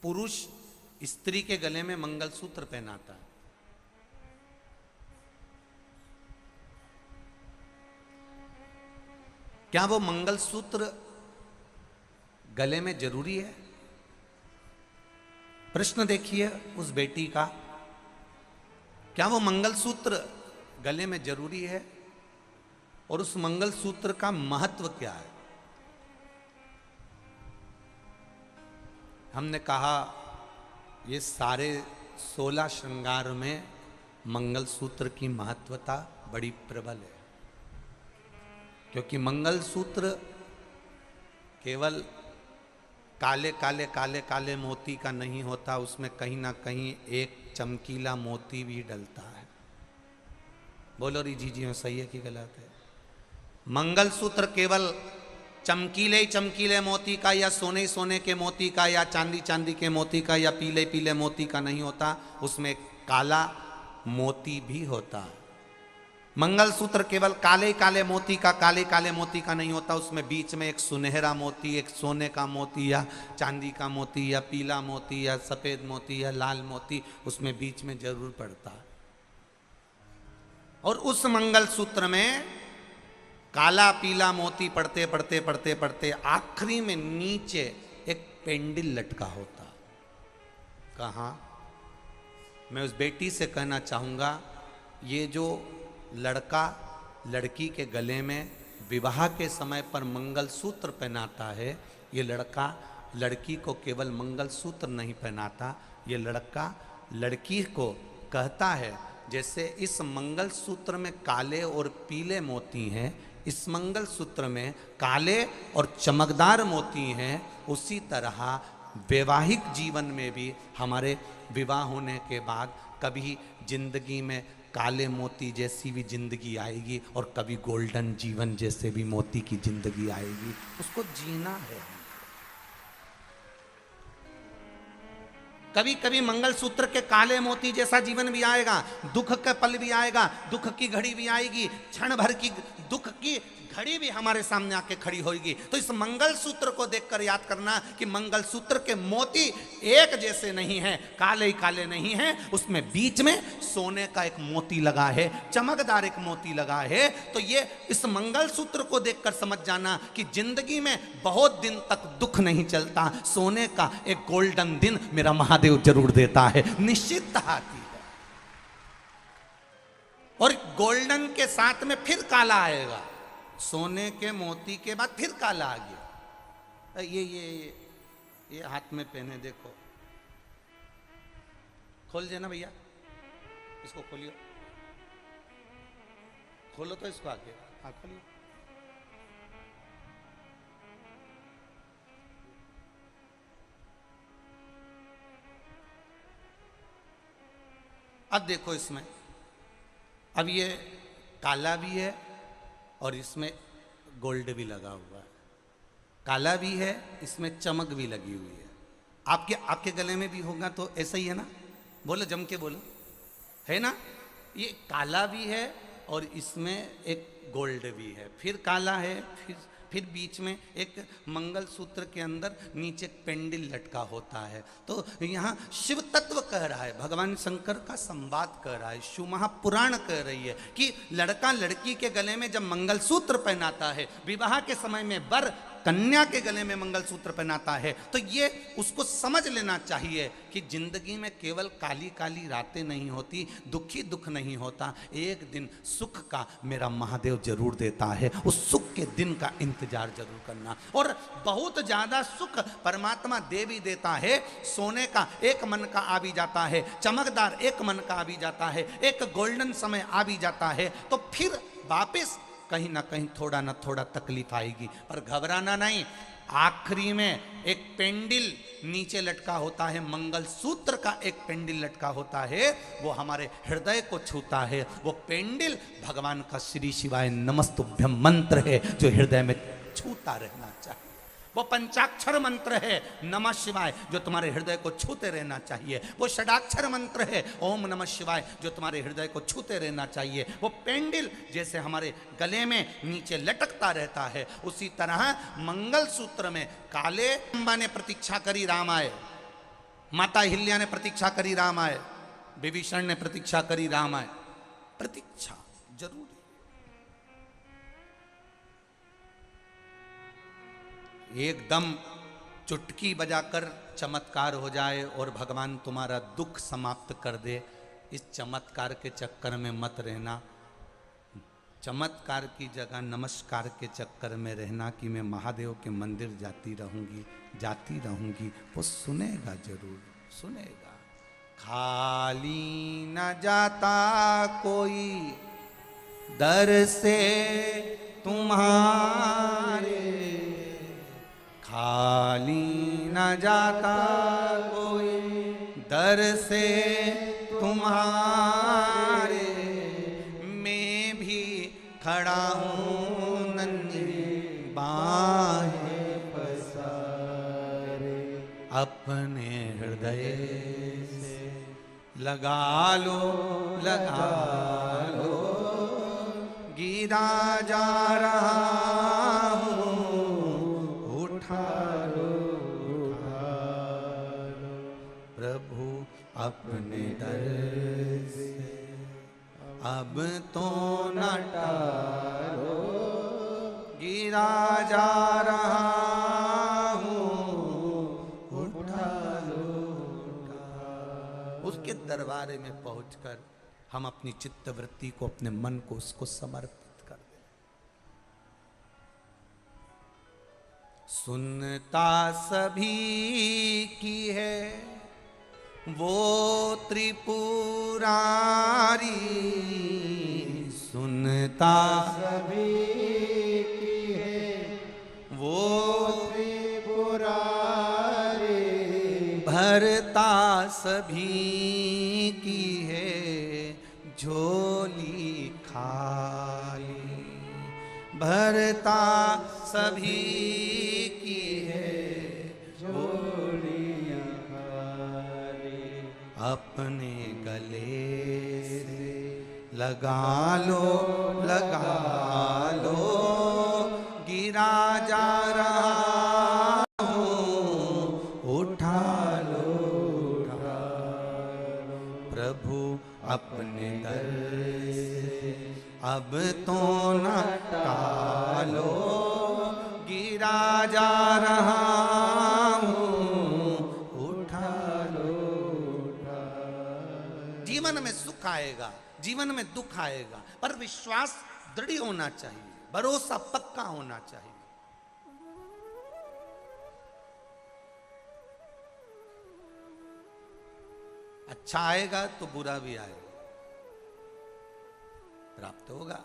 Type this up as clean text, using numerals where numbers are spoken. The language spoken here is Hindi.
पुरुष स्त्री के गले में मंगलसूत्र पहनाता है। क्या वो मंगलसूत्र गले में जरूरी है? प्रश्न देखिए उस बेटी का, क्या वो मंगलसूत्र गले में जरूरी है और उस मंगलसूत्र का महत्व क्या है? हमने कहा ये सारे 16 श्रृंगार में मंगलसूत्र की महत्वता बड़ी प्रबल है, क्योंकि मंगलसूत्र केवल काले काले काले काले मोती का नहीं होता, उसमें कहीं ना कहीं एक चमकीला मोती भी डलता है। बोलो री जी में सही है कि गलत है? मंगलसूत्र केवल चमकीले चमकीले मोती का या सोने सोने के मोती का या चांदी चांदी के मोती का या पीले पीले मोती का नहीं होता, उसमें काला मोती भी होता है। मंगलसूत्र केवल काले काले मोती का काले काले मोती का नहीं होता, उसमें बीच में एक सुनहरा मोती, एक सोने का मोती या चांदी का मोती या पीला मोती या सफेद मोती या लाल मोती उसमें बीच में जरूर पड़ता है। और उस मंगलसूत्र में काला पीला मोती पड़ते पड़ते पड़ते पड़ते आखिरी में नीचे एक पेंडिल लटका होता। कहाँ? मैं उस बेटी से कहना चाहूंगा, ये जो लड़का लड़की के गले में विवाह के समय पर मंगलसूत्र पहनाता है, ये लड़का लड़की को केवल मंगलसूत्र नहीं पहनाता, ये लड़का लड़की को कहता है जैसे इस मंगलसूत्र में काले और पीले मोती हैं, इस मंगलसूत्र में काले और चमकदार मोती हैं, उसी तरह वैवाहिक जीवन में भी हमारे विवाह होने के बाद कभी जिंदगी में काले मोती जैसी भी जिंदगी आएगी और कभी गोल्डन जीवन जैसे भी मोती की जिंदगी आएगी। उसको जीना है। कभी कभी मंगलसूत्र के काले मोती जैसा जीवन भी आएगा, दुख का पल भी आएगा, दुख की घड़ी भी आएगी, क्षण भर की दुख की घड़ी भी हमारे सामने आके खड़ी होगी। तो इस मंगलसूत्र को देखकर याद करना कि मंगलसूत्र के मोती एक जैसे नहीं हैं, काले ही काले नहीं हैं, उसमें बीच में सोने का एक मोती लगा है, चमकदार एक मोती लगा है। तो ये इस मंगलसूत्र को देखकर समझ जाना कि जिंदगी में बहुत दिन तक दुख नहीं चलता, सोने का एक गोल्डन दिन मेरा महादेव जरूर देता है, निश्चित आती है। और गोल्डन के साथ में फिर काला आएगा, सोने के मोती के बाद फिर काला आ गया। ये हाथ में पहने देखो, खोल देना भैया, इसको खोलियो, खोलो तो इसको आगे, हाँ खोलियो। अब देखो इसमें, अब ये काला भी है और इसमें गोल्ड भी लगा हुआ है, काला भी है, इसमें चमक भी लगी हुई है। आपके गले में भी होगा तो ऐसा ही है ना? बोलो, जम के बोलो, है ना? ये काला भी है और इसमें एक गोल्ड भी है, फिर काला है, फिर बीच में एक मंगलसूत्र के अंदर नीचे पेंडिल लटका होता है। तो यहाँ शिव तत्व कह रहा है, भगवान शंकर का संवाद कह रहा है, शिव महापुराण कह रही है कि लड़का लड़की के गले में जब मंगलसूत्र पहनाता है, विवाह के समय में वर कन्या के गले में मंगलसूत्र पहनाता है, तो ये उसको समझ लेना चाहिए कि जिंदगी में केवल काली काली रातें नहीं होती, दुखी दुख नहीं होता, एक दिन सुख का मेरा महादेव जरूर देता है। उस सुख के दिन का इंतजार जरूर करना। और बहुत ज्यादा सुख परमात्मा दे भी देता है। सोने का एक मन का आ भी जाता है, चमकदार एक मन का आ भी जाता है, एक गोल्डन समय आ भी जाता है, तो फिर वापस कहीं ना कहीं थोड़ा ना थोड़ा तकलीफ आएगी, पर घबराना नहीं। आखिरी में एक पेंडिल नीचे लटका होता है, मंगलसूत्र का एक पेंडिल लटका होता है, वो हमारे हृदय को छूता है। वो पेंडिल भगवान का श्री शिवाय नमस्तुभ्यम मंत्र है, जो हृदय में छूता रहना चाहिए। वो पंचाक्षर मंत्र है नमः शिवाय, जो तुम्हारे हृदय को छूते रहना चाहिए। वो षडाक्षर मंत्र है ओम नमः शिवाय, जो तुम्हारे हृदय को छूते रहना चाहिए। वो पेंडिल जैसे हमारे गले में नीचे लटकता रहता है, उसी तरह मंगलसूत्र में काले अंबा ने प्रतीक्षा करी राम आए, माता हिल्या ने प्रतीक्षा करी राम आए, विभीषण ने प्रतीक्षा करी राम आए। प्रतीक्षा जरूरी। एकदम चुटकी बजाकर चमत्कार हो जाए और भगवान तुम्हारा दुख समाप्त कर दे, इस चमत्कार के चक्कर में मत रहना। चमत्कार की जगह नमस्कार के चक्कर में रहना कि मैं महादेव के मंदिर जाती रहूंगी, वो सुनेगा, जरूर सुनेगा। खाली न जाता कोई दर से तुम्हारे, खाली न जाता कोई दर से तुम्हारे, मैं भी खड़ा हूँ नन्ही बाहें पसारे, अपने हृदय से लगा लो, गिरा जा रहा हूँ, उठा लो, प्रभु अपने दर से अब तो न टालो, गिरा जा रहा हूँ, उठा लो। उसके दरबार में पहुंचकर हम अपनी चित्त वृत्ति को, अपने मन को उसको समर्पित कर दें। सुनता सभी की है वो त्रिपुरारी, सुनता सभी की है वो त्रिपुरारी, भरता सभी की है झोली खाली, भरता सभी की है झोली खाली, अपने गले से लगा लो, गिरा जा रहा हूँ, उठा लो, प्रभु अपने दर से अब तो न टालो, गिरा जा रहा हूँ, उठा लो। जीवन में सुख आएगा, जीवन में दुख आएगा, पर विश्वास दृढ़ होना चाहिए, भरोसा पक्का होना चाहिए। अच्छा आएगा तो बुरा भी आएगा, प्राप्त होगा।